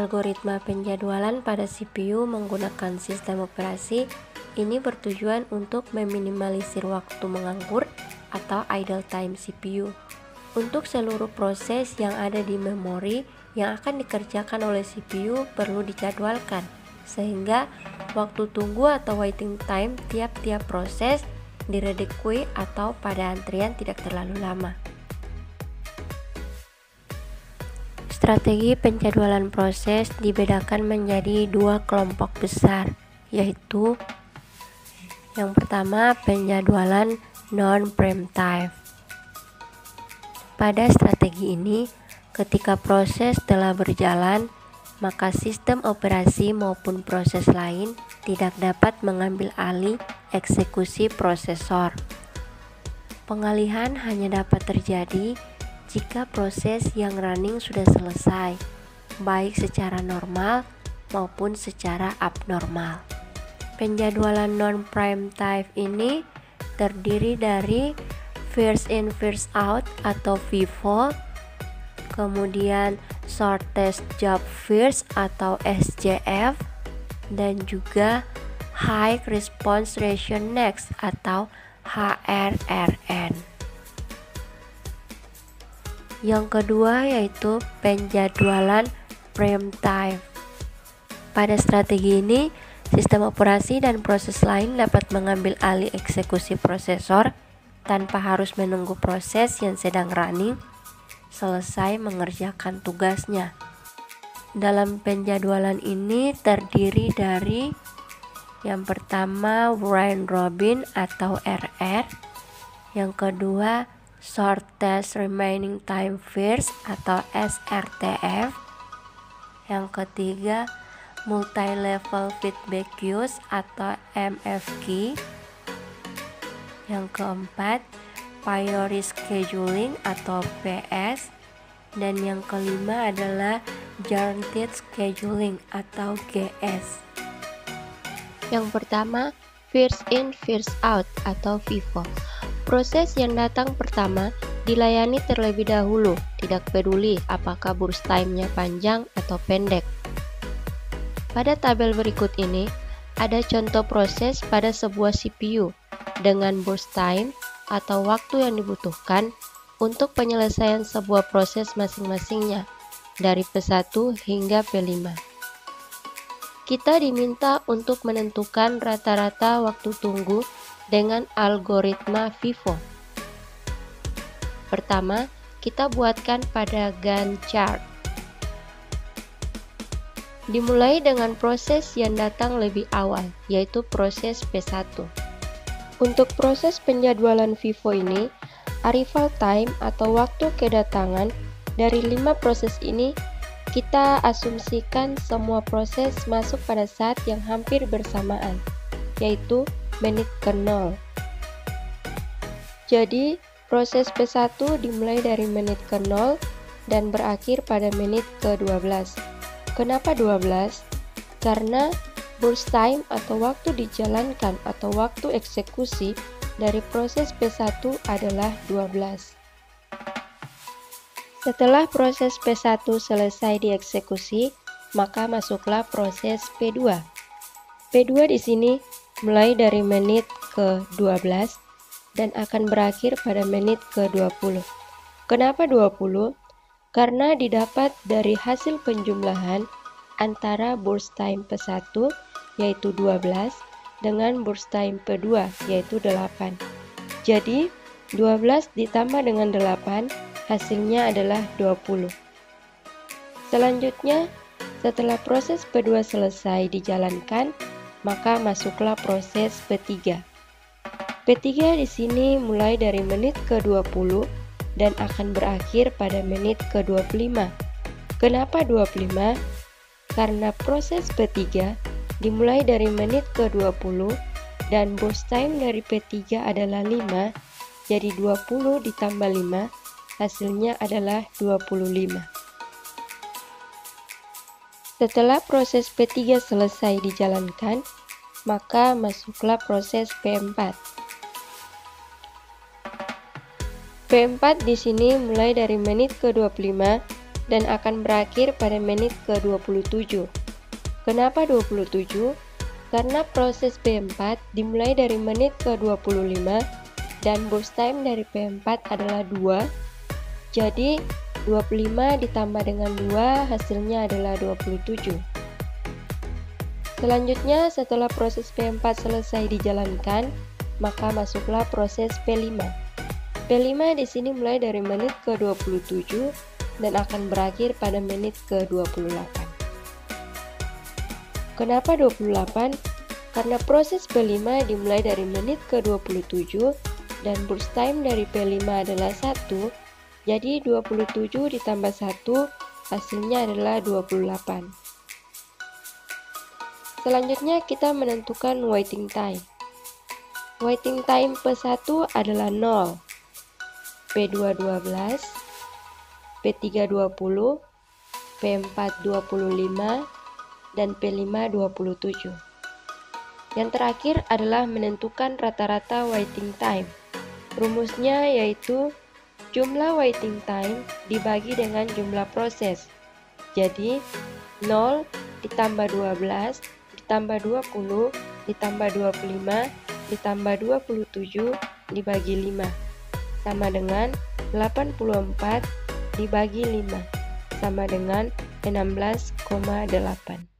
Algoritma penjadwalan pada CPU menggunakan sistem operasi ini bertujuan untuk meminimalisir waktu menganggur atau idle time CPU untuk seluruh proses yang ada di memori yang akan dikerjakan oleh CPU perlu dijadwalkan, sehingga waktu tunggu atau waiting time tiap-tiap proses diredekui atau pada antrian tidak terlalu lama. Strategi penjadwalan proses dibedakan menjadi dua kelompok besar, yaitu yang pertama penjadwalan non-preemptive. Pada strategi ini, ketika proses telah berjalan, maka sistem operasi maupun proses lain tidak dapat mengambil alih eksekusi prosesor. Pengalihan hanya dapat terjadi jika proses yang running sudah selesai, baik secara normal maupun secara abnormal. Penjadwalan non-preemptive ini terdiri dari first in first out atau FIFO, kemudian shortest job first atau SJF, dan juga high response ratio next atau HRRN. Yang kedua yaitu penjadwalan preemptive. Pada strategi ini, sistem operasi dan proses lain dapat mengambil alih eksekusi prosesor tanpa harus menunggu proses yang sedang running selesai mengerjakan tugasnya. Dalam penjadwalan ini terdiri dari yang pertama round robin atau RR, yang kedua shortest remaining time first atau SRTF, yang ketiga multi-level feedback queues atau MFQ, yang keempat priority scheduling atau PS, dan yang kelima adalah guaranteed scheduling atau GS. Yang pertama, first in first out atau FIFO. Proses yang datang pertama dilayani terlebih dahulu, tidak peduli apakah burst time-nya panjang atau pendek. Pada tabel berikut ini, ada contoh proses pada sebuah CPU dengan burst time atau waktu yang dibutuhkan untuk penyelesaian sebuah proses masing-masingnya, dari P1 hingga P5. Kita diminta untuk menentukan rata-rata waktu tunggu dengan algoritma FIFO. Pertama, kita buatkan pada Gantt chart. Dimulai dengan proses yang datang lebih awal, yaitu proses P1. Untuk proses penjadwalan FIFO ini, arrival time atau waktu kedatangan dari 5 proses ini kita asumsikan semua proses masuk pada saat yang hampir bersamaan, yaitu menit ke-0. Jadi, proses P1 dimulai dari menit ke-0 dan berakhir pada menit ke-12. Kenapa 12? Karena burst time atau waktu dijalankan atau waktu eksekusi dari proses P1 adalah 12. Setelah proses P1 selesai dieksekusi, maka masuklah proses P2. P2 di sini mulai dari menit ke-12 dan akan berakhir pada menit ke-20. Kenapa 20? Karena didapat dari hasil penjumlahan antara burst time P1 yaitu 12 dengan burst time P2 yaitu 8. Jadi 12 ditambah dengan 8 hasilnya adalah 20. Selanjutnya, setelah proses P2 selesai dijalankan, maka masuklah proses P3. P3 di sini mulai dari menit ke-20 dan akan berakhir pada menit ke-25. Kenapa 25? Karena proses P3 dimulai dari menit ke-20 dan burst time dari P3 adalah 5, jadi 20 ditambah 5 hasilnya adalah 25. Setelah proses P3 selesai dijalankan, maka masuklah proses P4. P4 di sini mulai dari menit ke-25 dan akan berakhir pada menit ke-27. Kenapa 27? Karena proses P4 dimulai dari menit ke-25 dan burst time dari P4 adalah 2. Jadi 25 ditambah dengan 2 hasilnya adalah 27. Selanjutnya setelah proses P4 selesai dijalankan, maka masuklah proses P5. P5 di sini mulai dari menit ke-27 dan akan berakhir pada menit ke-28. Kenapa 28? Karena proses P5 dimulai dari menit ke-27 dan burst time dari P5 adalah 1, jadi 27 ditambah 1 hasilnya adalah 28. Selanjutnya kita menentukan waiting time. Waiting time P1 adalah 0, P2 12, P3 20, P4 25, dan P5 27. Yang terakhir adalah menentukan rata-rata waiting time. Rumusnya yaitu jumlah waiting time dibagi dengan jumlah proses. Jadi 0 ditambah 12 ditambah 20 ditambah 25 ditambah 27 dibagi 5 sama dengan 84 dibagi 5 sama dengan 16,8.